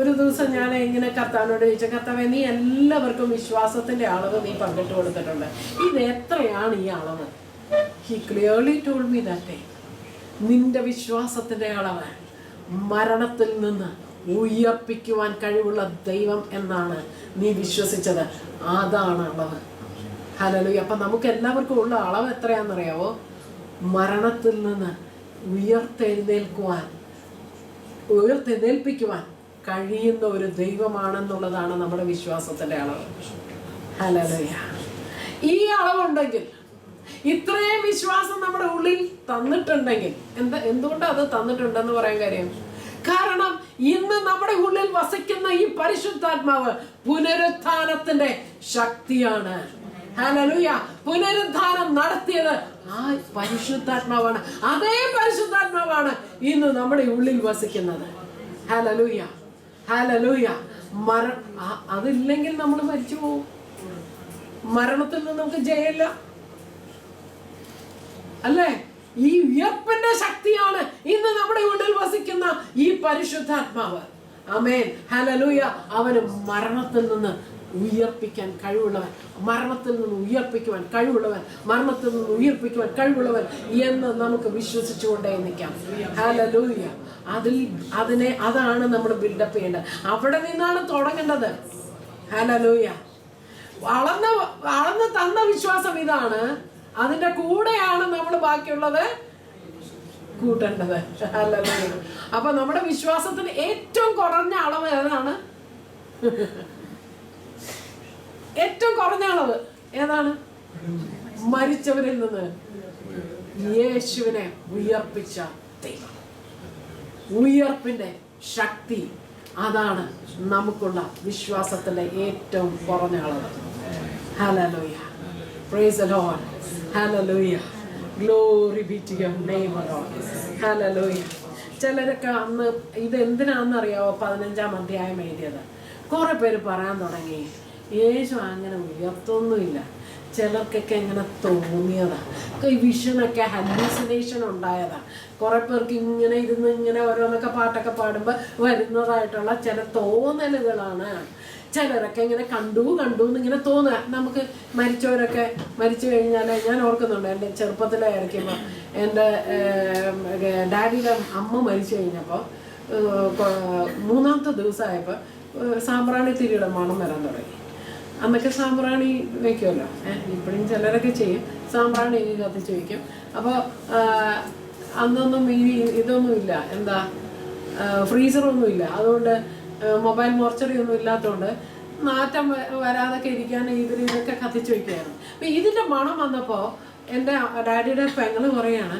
A: ഒരു ദിവസം ഞാൻ ഇങ്ങനെ കർത്താവിനോട് ചോദിച്ചു, കർത്താവേ, നീ എല്ലാവർക്കും വിശ്വാസത്തിന്റെ അളവ് നീ പങ്കിട്ട് കൊടുത്തിട്ടുണ്ട്. ഇത് എത്രയാണ് ഈ അളവ്? He clearly told me that day. നിന്റെ വിശ്വാസത്തിന്റെ അളവ് മരണത്തിൽ നിന്ന് ഉയർപ്പിക്കുവാൻ കഴിവുള്ള ദൈവം എന്നാണ് നീ വിശ്വസിച്ചത്. അതാണ് അളവ്. ഹല്ലേലൂയ. അപ്പൊ നമുക്ക് എല്ലാവർക്കും ഉള്ള അളവ് എത്രയാണെന്നറിയാവോ? മരണത്തിൽ നിന്ന് ഉയർത്തെഴുന്നേൽപ്പിക്കുവാൻ കഴിയുന്ന ഒരു ദൈവമാണെന്നുള്ളതാണ് നമ്മുടെ വിശ്വാസത്തിന്റെ അളവ്. ഹല്ലേലൂയ. ഈ അളവുണ്ടെങ്കിൽ, ഇത്രയും വിശ്വാസം നമ്മുടെ ഉള്ളിൽ തന്നിട്ടുണ്ടെങ്കിൽ, എന്തുകൊണ്ടാണ് അത് തന്നിട്ടുണ്ടെന്ന് പറയാൻ കാര്യം? കാരണം ഇന്ന് നമ്മുടെ ഉള്ളിൽ വസിക്കുന്ന ഈ പരിശുദ്ധാത്മാവ് പുനരുത്ഥാനത്തിന്റെ ശക്തിയാണ്. ഹല്ലേലൂയ. പുനരുദ്ധാനം നടത്തിയത് ആ പരിശുദ്ധാത്മാവാണ്. അതേ പരിശുദ്ധാത്മാവാണ് ഇന്ന് നമ്മുടെ ഉള്ളിൽ വസിക്കുന്നത്. ഹല്ലേലൂയ. ഹല്ലേലൂയ. അതില്ലെങ്കിൽ നമ്മൾ മരിച്ചു പോകും. മരണത്തിൽ നിന്ന് നമുക്ക് ജയമില്ല, അല്ലേ? ഈ ഉയർപ്പിന്റെ ശക്തിയാണ് ഇന്ന് നമ്മുടെ ഉള്ളിൽ വസിക്കുന്ന ഈ പരിശുദ്ധാത്മാവ്. ആമേൻ. ഹല്ലേലൂയ. അവന് മരണത്തിൽ നിന്ന് ഉയർപ്പിക്കാൻ കഴിവുള്ളവൻ, മരണത്തിൽ നിന്ന് ഉയർപ്പിക്കുവാൻ കഴിവുള്ളവൻ, മരണത്തിൽ നിന്ന് ഉയർപ്പിക്കുവാൻ കഴിവുള്ളവൻ എന്ന് നമുക്ക് വിശ്വസിച്ചുകൊണ്ടേ നിൽക്കാം. ഹല്ലേലൂയ. അതാണ് നമ്മൾ ബിൽഡപ്പ് ചെയ്യേണ്ടത്. അവിടെ നിന്നാണ് തുടങ്ങേണ്ടത്. ഹല്ലേലൂയ. അളന്ന് തന്ന വിശ്വാസം ഇതാണ്. അതിന്റെ കൂടെയാണ് നമ്മൾ ബാക്കിയുള്ളത് കൂട്ടേണ്ടത്. ഹല്ലേലൂയ. അപ്പൊ നമ്മുടെ വിശ്വാസത്തിന് ഏറ്റവും കുറഞ്ഞ അളവ് ഏതാണ്? ഏറ്റവും കുറഞ്ഞ അളവ് ഏതാണ്? മരിച്ചവരിൽ നിന്ന് യേശുവിനെ ഉയർപ്പിച്ച ദൈവം. ഉയർപ്പിന്റെ ശക്തി, അതാണ് നമുക്കുള്ള വിശ്വാസത്തിന്റെ ഏറ്റവും കുറഞ്ഞ അളവ്. Hallelujah. Praise the Lord. Hallelujah. Glory be to your name O Lord. Hallelujah. ചിലരൊക്കെ അന്ന് ഇത് എന്തിനാണെന്നറിയാവോ 15-ാം അധ്യായം എഴുതിയത്? കുറെ പേര് പറയാൻ തുടങ്ങി, യേശു അങ്ങനെ ഉയർത്തൊന്നുമില്ല, ചിലർക്കൊക്കെ ഇങ്ങനെ തോന്നിയതാ, ഈ വിഷനൊക്കെ ഹലൂസിനേഷൻ ഉണ്ടായതാ. കുറെ പേർക്ക് ഇങ്ങനെ ഇരുന്ന് ഇങ്ങനെ ഓരോന്നൊക്കെ പാട്ടൊക്കെ പാടുമ്പോൾ വരുന്നതായിട്ടുള്ള ചില തോന്നലുകളാണ്. ചിലരൊക്കെ ഇങ്ങനെ കണ്ടു എന്നിങ്ങനെ തോന്നുക. നമുക്ക് മരിച്ചവരൊക്കെ മരിച്ചു കഴിഞ്ഞാൽ ഞാൻ ഓർക്കുന്നുണ്ട്, എൻ്റെ ചെറുപ്പത്തിലായിരിക്കുമ്പോൾ എൻ്റെ ഡാഡിയുടെ അമ്മ മരിച്ചു കഴിഞ്ഞപ്പോൾ 3-ാമത്തെ ദിവസമായപ്പോൾ സാമ്പ്രാണി തിരിയുടെ മണം വരാൻ തുടങ്ങി. അന്നൊക്കെ സാമ്പ്രാണി വയ്ക്കുമല്ലോ, ഇപ്പോഴും ചിലരൊക്കെ ചെയ്യും, സാമ്പ്രാണി കത്തിച്ച് വയ്ക്കും. അപ്പോൾ അന്നൊന്നും ഈ ഇതൊന്നും ഇല്ല, എന്താ ഫ്രീസറൊന്നും ഇല്ല. അതുകൊണ്ട് മൊബൈൽ മോർച്ചറി ഒന്നും ഇല്ലാത്തതുകൊണ്ട് നാറ്റം വരാതൊക്കെ ഇരിക്കാൻ ഇതൊക്കെ കത്തിച്ച് വയ്ക്കുകയായിരുന്നു. അപ്പം ഇതിൻ്റെ മണം വന്നപ്പോൾ എൻ്റെ ഡാഡിയുടെ പെങ്ങള് പറയാണ്,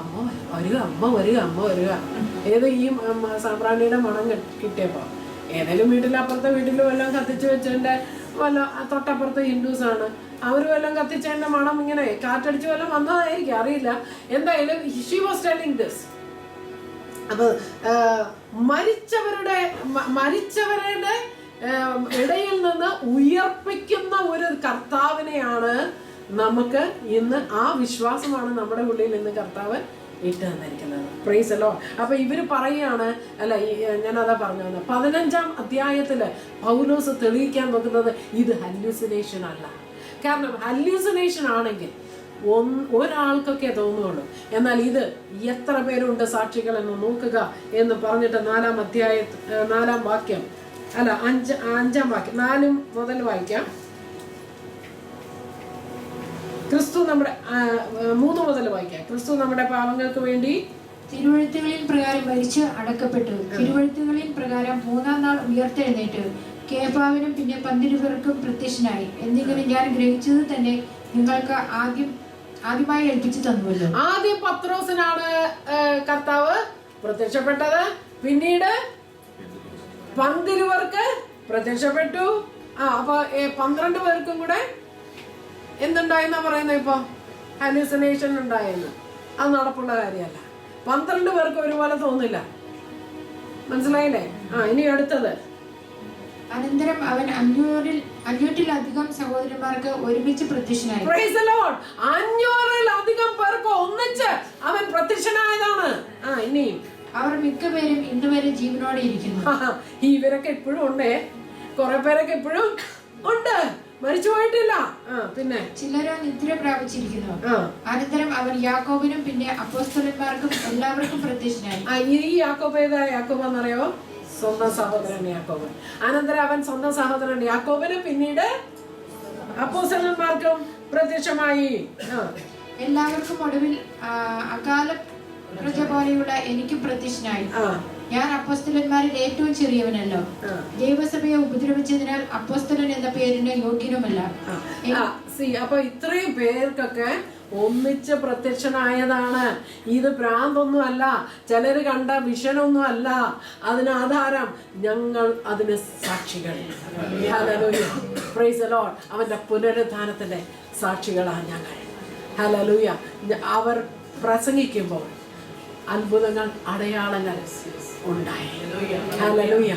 A: അമ്മ വരിക, അമ്മ വരിക, അമ്മ വരിക. ഏത് ഈ സാമ്പ്രാണിയുടെ മണം കിട്ടിയപ്പോൾ ഏതെങ്കിലും വീട്ടിലപ്പുറത്തെ വീട്ടിലും എല്ലാം കത്തിച്ച് വെച്ചതിൻ്റെ വല്ല തൊട്ടപ്പുറത്ത് ഹിന്ദുസാണ്, അവരും എല്ലാം കത്തിച്ചതിൻ്റെ മണം ഇങ്ങനെ കാറ്റടിച്ച് വല്ലതും വന്നതായിരിക്കും, അറിയില്ല. എന്തായാലും ഷീ വാസ് ടെല്ലിങ് ദിസ്. അപ്പോൾ മരിച്ചവരുടെ ഇടയിൽ നിന്ന് ഉയർപ്പിക്കുന്ന ഒരു കർത്താവിനെയാണ് നമുക്ക് ഇന്ന്, ആ വിശ്വാസമാണ് നമ്മുടെ ഉള്ളിൽ ഇന്ന് കർത്താവ് ഇട്ട് തന്നിരിക്കുന്നത്. Price the Lord. അപ്പൊ ഇവര് പറയാണ്, അല്ല ഞാനതാ പറഞ്ഞു, 15-ാം അധ്യായത്തില് പൗലോസ് തെളിയിക്കാൻ നോക്കുന്നത് ഇത് ഹല്യൂസിനേഷൻ അല്ല. കാരണം ഹല്യൂസിനേഷൻ ആണെങ്കിൽ ഒരാൾക്കൊക്കെ തോന്നുള്ളൂ. എന്നാൽ ഇത് എത്ര പേരുണ്ട് സാക്ഷികൾ എന്ന് നോക്കുക എന്ന് പറഞ്ഞിട്ട് 4-ാം വാക്യം, അല്ല 5-ാം വാക്യം, 4 മുതൽ വായിക്കാം. ക്രിസ്തു നമ്മുടെ 3 മുതൽ വായിക്കാം. ക്രിസ്തു നമ്മുടെ പാപങ്ങൾക്ക് വേണ്ടി
B: തിരുവഴുത്തുകളിൻ പ്രകാരം മരിച്ച് അടക്കപ്പെട്ടു. തിരുവഴുത്തുകളിൻ പ്രകാരം 3-ാം നാൾ ഉയർത്തെഴുന്നേറ്റ് കേഫാവിനും പിന്നെ 12 പേർക്കും പ്രത്യക്ഷനായി. എന്നിങ്ങനെ ഞാൻ ഗ്രഹിച്ചത് തന്നെ നിങ്ങൾക്ക് ആദ്യമായി ഏൽപ്പിച്ചു തന്നുവല്ലോ.
A: ആദ്യം പത്രോസിനാണ് കർത്താവ് പ്രത്യക്ഷപ്പെട്ടത്, പിന്നീട് 12 പേർക്ക് പ്രത്യക്ഷപ്പെട്ടു. അപ്പൊ 12 പേർക്കും കൂടെ എന്തുണ്ടായെന്നാ പറയുന്നത്? ഇപ്പൊ ഹലൂസിനേഷൻ ഉണ്ടായെന്ന്. അത് നടപ്പുള്ള കാര്യമല്ല. 12 പേർക്ക് ഒരുപോലെ തോന്നില്ല. മനസ്സിലായില്ലേ? ഇനി അടുത്തത്.
B: അനന്തരം അവൻ 500-ലധികം സഹോദരന്മാർക്ക് ഒരുമിച്ച് പ്രത്യക്ഷനായി.
A: 500-ലധികം പേർക്ക് ഒന്നിച്ച് അവൻ പ്രത്യക്ഷനായതാണ്. ഇനിയും
B: അവർ മിക്കപേരും ഇന്ന് വരെ ജീവനോടെ ഇരിക്കുന്നു.
A: ഇവരൊക്കെ ഇപ്പോഴും ഉണ്ടേ, കുറെ പേരൊക്കെ ഇപ്പോഴും ഉണ്ട്, മരിച്ചു പോയിട്ടില്ല. പിന്നെ
B: ചിലരോ നിദ്ര പ്രാപിച്ചിരിക്കുന്നു. അനന്തരം അവൻ യാക്കോബിനും പിന്നെ അപ്പോസ്തലന്മാർക്കും എല്ലാവർക്കും പ്രത്യക്ഷനായി.
A: ഈ യാക്കോബ് ഏതാ? യാക്കോബ് എന്നറിയോ? സ്വന്തം സഹോദരൻ യാക്കോബ്. അനന്തരം അവൻ സ്വന്തം സഹോദരൻ യാക്കോബിനും പിന്നീട് അപ്പോസ്തലന്മാർക്കും പ്രത്യക്ഷമായി.
B: എല്ലാവർക്കും ഒടുവിൽ അകാല പ്രജ പോലെയുള്ള എനിക്ക് പ്രത്യക്ഷനായി. ഞാൻ അപ്പോസ്തലന്മാരിൽ ഏറ്റവും ചെറിയവനല്ലോ. ദൈവസഭയെ ഉപദ്രവിച്ചതിനാൽ അപ്പോസ്തലൻ എന്ന പേരിന് യോഗ്യനുമല്ല.
A: അപ്പൊ ഇത്രയും പേർക്കൊക്കെ ഒന്നിച്ച് പ്രത്യക്ഷനായതാണ്. ഇത് ഭ്രാന്തൊന്നും അല്ല, ചിലര് കണ്ട വിഷനൊന്നും അല്ല. അതിനാധാരം ഞങ്ങൾ അതിന് സാക്ഷികൾ. Price the Lord. അവന്റെ പുനരുത്ഥാനത്തിന്റെ സാക്ഷികളാണ് ഞങ്ങൾ. ഹല്ലേലൂയ. അവർ പ്രസംഗിക്കുമ്പോൾ അത്ഭുതങ്ങൾ, അടയാളങ്ങൾ ഉണ്ടായി. ഹല്ലേലൂയ.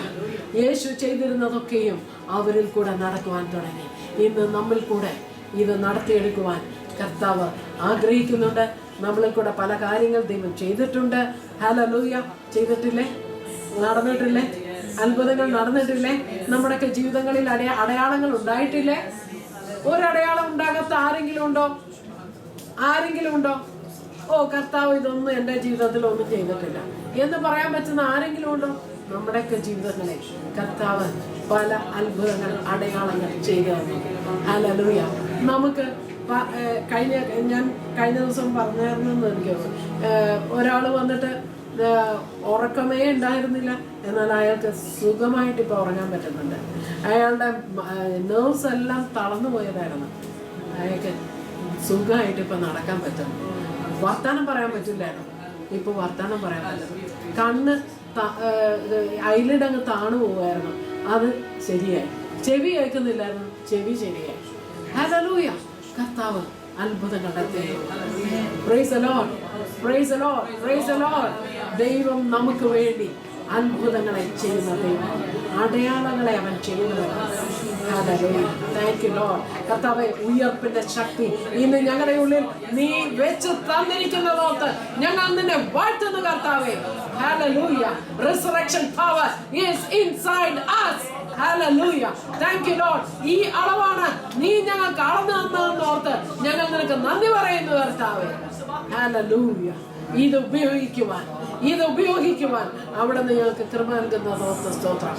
A: യേശു ചെയ്തിരുന്നതൊക്കെയും അവരിൽ കൂടെ നടക്കുവാൻ തുടങ്ങി. ഇന്ന് നമ്മിൽ കൂടെ ഇത് നടത്തിയെടുക്കുവാൻ കർത്താവ് ആഗ്രഹിക്കുന്നുണ്ട്. നമ്മളിൽ കൂടെ പല കാര്യങ്ങൾ ദൈവം ചെയ്തിട്ടുണ്ട്. ഹല്ലേലൂയ. ചെയ്തിട്ടില്ലേ? നടന്നിട്ടില്ലേ? അത്ഭുതങ്ങൾ നടന്നിട്ടില്ലേ? നമ്മുടെയൊക്കെ ജീവിതങ്ങളിൽ അടയാളങ്ങൾ ഉണ്ടായിട്ടില്ലേ? ഒരടയാളം ഉണ്ടാകാത്ത ആരെങ്കിലും ഉണ്ടോ? ആരെങ്കിലും ഉണ്ടോ? കർത്താവ് ഇതൊന്നും എൻ്റെ ജീവിതത്തിൽ ഒന്നും ചെയ്തിട്ടില്ല എന്ന് പറയാൻ പറ്റുന്ന ആരെങ്കിലും ഉണ്ടോ? നമ്മുടെയൊക്കെ ജീവിതങ്ങളിൽ കർത്താവ് പല അത്ഭുതങ്ങൾ, അടയാളങ്ങൾ ചെയ്തു തന്നു. ഹല്ലേലൂയ. നമുക്ക് ഞാൻ കഴിഞ്ഞ ദിവസം പറഞ്ഞായിരുന്നെന്ന് എനിക്ക് ഒരാൾ വന്നിട്ട് ഉറക്കമേ ഉണ്ടായിരുന്നില്ല, എന്നാൽ അയാൾക്ക് സുഖമായിട്ട് ഇപ്പോൾ ഉറങ്ങാൻ പറ്റുന്നുണ്ട്. അയാളുടെ നെർവ്സ് എല്ലാം തളർന്നു പോയതായിരുന്നു. അയാൾക്ക് സുഖമായിട്ട് ഇപ്പം നടക്കാൻ പറ്റുന്നു. വർത്താനം പറയാൻ പറ്റില്ലായിരുന്നു, ഇപ്പോൾ വർത്താനം പറയാൻ പറ്റും. കണ്ണ് ഐലിഡ് അങ്ങ് താണു പോവുമായിരുന്നു, അത് ശരിയായി. ചെവി കേൾക്കുന്നില്ലായിരുന്നു, ചെവി ശരിയായി. ഹല്ലേലൂയ. കർത്താവ് അത്ഭുതങ്ങളുടെ ദൈവം. Price the Lord. Price the Lord. Price the Lord. ദൈവം നമുക്ക് വേണ്ടി അത്ഭുതങ്ങളെ ചെയ്യുന്ന ദൈവം, അടയാളങ്ങളെ അവൻ ചെയ്യുന്നവരാണ്. ഹല്ലേലൂയ. Thank you Lord. കർത്താവേ, ഉയർപ്പിന്റെ ശക്തി ഇന്ന് ഞങ്ങളുടെ ഉള്ളിൽ നീ വെച്ച് തന്നിരിക്കുന്നതോർത്ത് ഞങ്ങൾ നിന്നെ വാഴ്ത്തുന്നു കർത്താവേ. Hallelujah. Resurrection power is inside us. Hallelujah. Thank you Lord. ഈ അളവാണ് നീ ഞങ്ങൾക്ക് അളന്നു തന്നതെന്ന് ഓർത്ത് ഞങ്ങൾ നിനക്ക് നന്ദി പറയുന്നു കർത്താവേ. ഹല്ലേലൂയ. ഇത് ഉപയോഗിക്കുവാൻ അവിടെ ഞങ്ങൾക്ക് കൃപ നൽകുന്നതോർത്ത് സ്തോത്രം.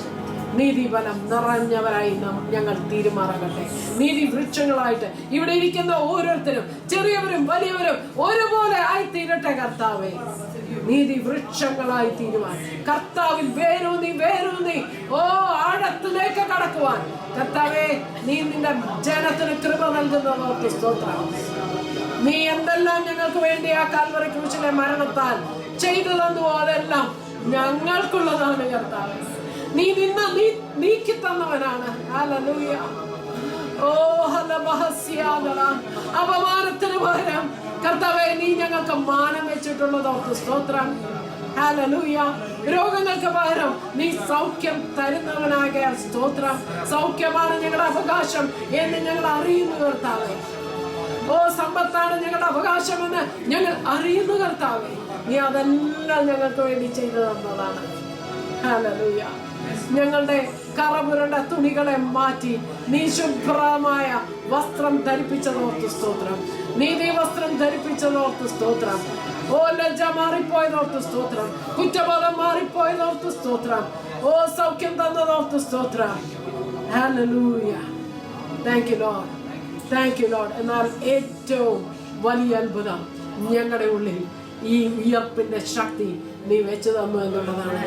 A: നീതിബലം നിറഞ്ഞവരായി ഞങ്ങൾ തീരുമാറാകട്ടെ. നീതി വൃക്ഷങ്ങളായിട്ട് ഇവിടെ ഇരിക്കുന്ന ഓരോരുത്തരും, ചെറിയവരും വലിയവരും ഒരുപോലെ ആയി തീരട്ടെ കർത്താവേ. നീതി വൃക്ഷങ്ങളായി തീരുവാൻ, കർത്താവിൽ വേരൂന്നി ആഴത്തിലേക്ക് കടക്കുവാൻ കർത്താവേ നീ നിന്റെ ജനത്തിന് കൃപ നൽകുന്നതോർത്ത് സ്തോത്രം. നീ എന്തെല്ലാം ഞങ്ങൾക്ക് വേണ്ടി ആ കാൽവറി ക്രൂശിലെ മരണത്താൽ ചെയ്തു തന്നുവോ അതെല്ലാം ഞങ്ങൾക്കുള്ളതാണ് കർത്താവേ. നീ നീക്കി തന്നവനാണ്. ഹല്ലേലൂയ. അപമാനത്തിന് പകരം കർത്താവേ നീ ഞങ്ങൾക്ക് മാനം വെച്ചിട്ടുള്ളതോർത്ത് സ്തോത്രം. ഹല്ലേലൂയ. രോഗങ്ങൾക്ക് പകരം നീ സൗഖ്യം തരുന്നവനായ സ്തോത്രം. സൗഖ്യമാണ് ഞങ്ങളുടെ അവകാശം എന്ന് ഞങ്ങൾ അറിയുന്നു കർത്താവേ. സമ്പത്താണ് ഞങ്ങളുടെ അവകാശമെന്ന് ഞങ്ങൾ അറിയുന്നു കർത്താവേ. നീ അതെല്ലാം ഞങ്ങൾക്ക് വേണ്ടി ചെയ്തു തന്നതാണ്. ഹല്ലേലൂയ. ഞങ്ങളുടെ കറപുരണ്ട തുണികളെ മാറ്റി നീ ശുഭ്രമായ വസ്ത്രം ധരിപ്പിച്ചതോർത്ത് സ്തോത്രം. നീതി വസ്ത്രം ധരിപ്പിച്ചതോർത്ത് സ്തോത്രം. ലജ്ജ മാറിപ്പോയതോർത്ത് സ്തോത്രം. കുറ്റബോധം മാറിപ്പോയതോർത്ത് സ്തോത്രം. സൗഖ്യം തന്നതോർത്ത് സ്തോത്രം. Hallelujah. Thank you Lord, thank you Lord. എന്നാൽ ഏറ്റവും വലിയ അത്ഭുതം ഞങ്ങളുടെ ഉള്ളിൽ ഈ ഉയർപ്പിന്റെ ശക്തി നീ വെച്ചു തന്നു എന്നുള്ളതാണ്.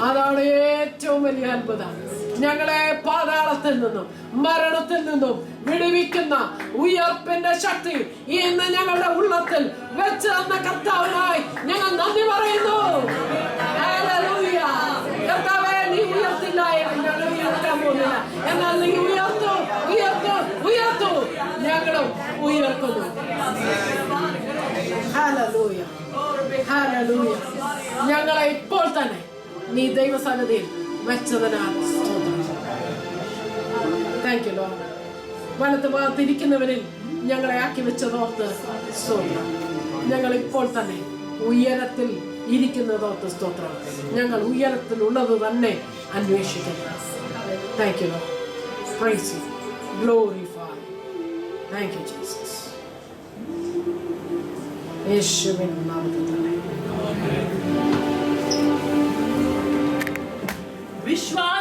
A: അതാണ് ഏറ്റവും വലിയ അത്ഭുതം. ഞങ്ങളെ പാതാളത്തിൽ നിന്നും മരണത്തിൽ നിന്നും വിടുവിക്കുന്ന ഉയർപ്പിന്റെ ശക്തി ഇന്ന് ഞങ്ങളുടെ ഉള്ളത്തിൽ വെച്ച് തന്ന കർത്താവിനായി ഞങ്ങൾ നന്ദി പറയുന്നു. ഹല്ലേലൂയ. കർത്താവേ നീ ഉയർത്തില്ല, ഞങ്ങൾ ഉയർത്താൻ പോകുന്നില്ല. എന്നാൽ നീ ഉയർത്തു ഉയർത്തു ഉയർത്തു, ഞങ്ങളും ഉയർത്തുന്നു. ഹല്ലേലൂയ. ഹല്ലേലൂയ. ഞങ്ങളെ ഇപ്പോൾ തന്നെ നീ ദൈവസന്നിധിയിൽ വെച്ചതിനാൽ സ്തോത്രം. Thank you Lord. വലത്ത് ഭാഗത്തിരിക്കുന്നവരിൽ ഞങ്ങളെ ആക്കി വെച്ചതോർത്ത് സ്തോത്രം. ഞങ്ങൾ ഇപ്പോൾ തന്നെ ഉയരത്തിൽ ഇരിക്കുന്നതോർത്ത് സ്തോത്രം. ഞങ്ങൾ ഉയരത്തിലുള്ളത് തന്നെ അന്വേഷിക്കുന്നു. Thank you Lord. Praise you, glorify. Thank you Jesus. യേശുവിൻ നാമത്തിൽ